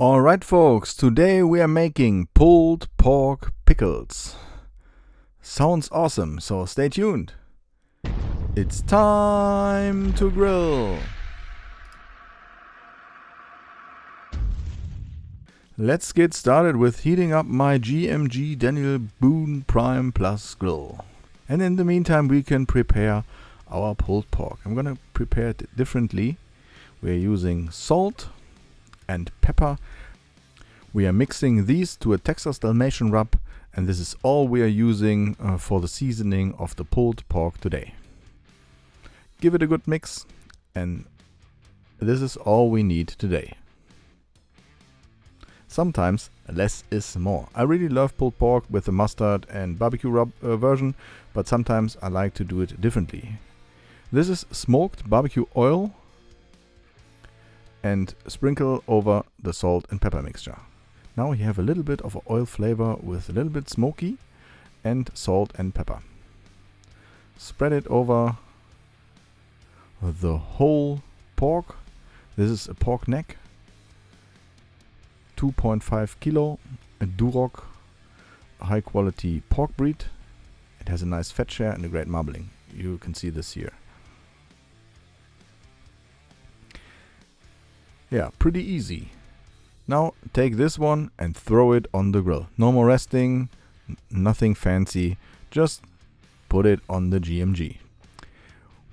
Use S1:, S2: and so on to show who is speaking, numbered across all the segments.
S1: Alright folks, today we are making pulled pork pickles. Sounds awesome, so stay tuned. It's time to grill. Let's get started with heating up my GMG Daniel Boone Prime Plus grill. And in the meantime we can prepare our pulled pork. I'm gonna prepare it differently. We're using salt and pepper. We are mixing these to a Texas Dalmatian rub, and this is all we are using for the seasoning of the pulled pork today. Give it a good mix, and this is all we need today. Sometimes less is more. I really love pulled pork with the mustard and barbecue rub version, but sometimes I like to do it differently. This is smoked barbecue oil and sprinkle over the salt and pepper mixture. Now we have a little bit of oil flavor with a little bit smoky and salt and pepper. Spread it over the whole pork. This is a pork neck, 2.5 kilo, a Duroc high quality pork breed. It has a nice fat share and a great marbling. You can see this here. Yeah, pretty easy. Now take this one and throw it on the grill. No more resting, nothing fancy, just put it on the GMG.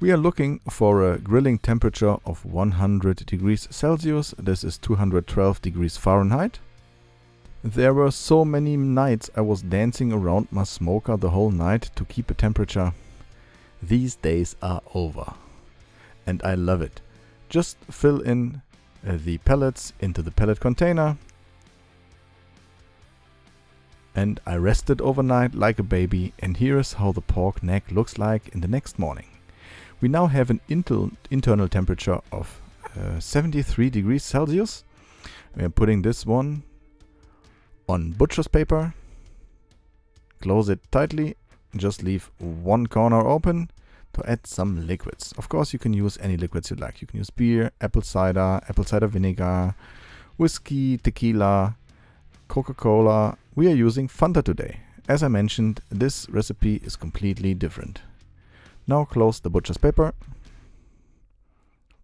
S1: We are looking for a grilling temperature of 100 degrees Celsius. This is 212 degrees Fahrenheit. There were so many nights I was dancing around my smoker the whole night to keep a temperature. These days are over, and I love it. Just fill in the pellets into the pellet container, and I rested overnight like a baby, and here is how the pork neck looks like in the next morning. We now have an internal temperature of 73 degrees Celsius. We are putting this one on butcher's paper, close it tightly, just leave one corner open to add some liquids. Of course, you can use any liquids you like. You can use beer, apple cider vinegar, whiskey, tequila, Coca-Cola. We are using Fanta today. As I mentioned, this recipe is completely different. Now close the butcher's paper,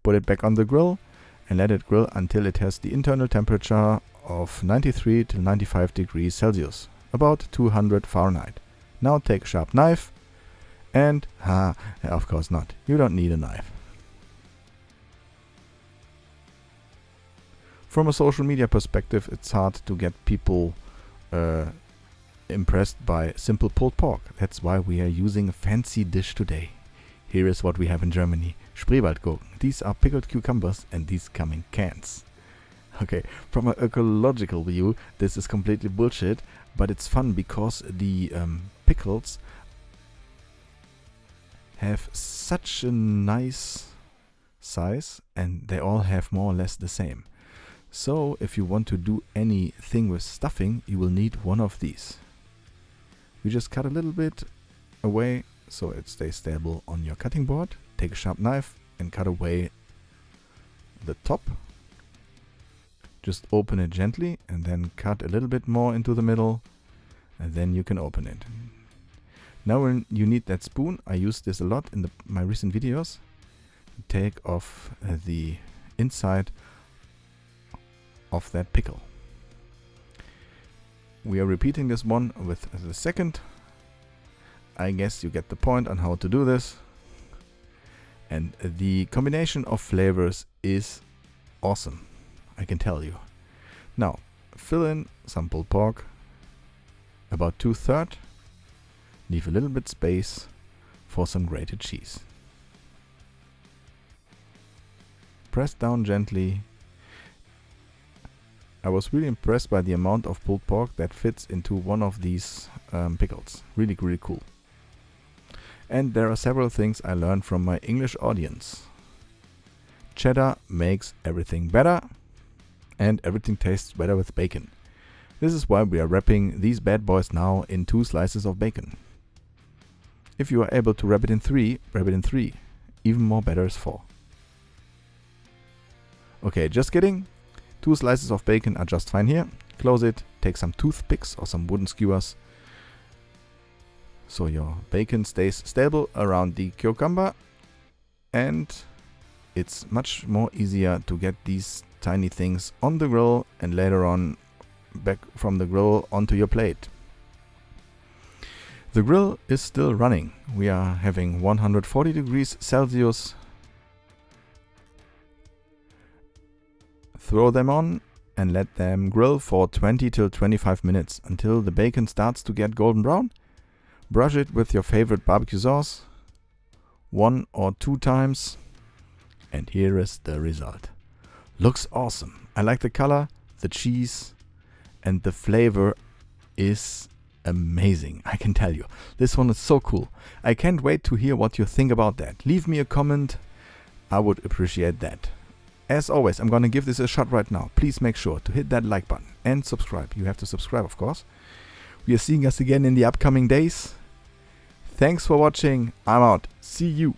S1: put it back on the grill, and let it grill until it has the internal temperature of 93 to 95 degrees Celsius, about 200 Fahrenheit. Now take a sharp knife, and, of course not, you don't need a knife. From a social media perspective, it's hard to get people impressed by simple pulled pork. That's why we are using a fancy dish today. Here is what we have in Germany. Spreewaldgurken. These are pickled cucumbers, and these come in cans. Okay, from an ecological view, this is completely bullshit, but it's fun because the pickles have such a nice size, and they all have more or less the same. So if you want to do anything with stuffing, you will need one of these. You just cut a little bit away so it stays stable on your cutting board. Take a sharp knife and cut away the top. Just open it gently and then cut a little bit more into the middle, and then you can open it. Now when you need that spoon, I use this a lot in my recent videos, take off the inside of that pickle. We are repeating this one with the second. I guess you get the point on how to do this. And the combination of flavors is awesome, I can tell you. Now, fill in some pulled pork, about 2/3. Leave a little bit space for some grated cheese. Press down gently. I was really impressed by the amount of pulled pork that fits into one of these pickles. Really, really cool. And there are several things I learned from my English audience. Cheddar makes everything better, and everything tastes better with bacon. This is why we are wrapping these bad boys now in 2 slices of bacon. If you are able to wrap it in 3, wrap it in 3. Even more better is 4. Okay, just kidding. 2 slices of bacon are just fine here. Close it, take some toothpicks or some wooden skewers so your bacon stays stable around the cucumber, and it's much more easier to get these tiny things on the grill and later on back from the grill onto your plate. The grill is still running. We are having 140 degrees Celsius. Throw them on and let them grill for 20 till 25 minutes until the bacon starts to get golden brown. Brush it with your favorite barbecue sauce 1 or 2 times, and here is the result. Looks awesome. I like the color, the cheese, and the flavor is amazing. I can tell you. This one is so cool. I can't wait to hear what you think about that. Leave me a comment. I would appreciate that. As always, I'm gonna give this a shot right now. Please make sure to hit that like button and subscribe. You have to subscribe, of course. We are seeing us again in the upcoming days. Thanks for watching. I'm out. See you.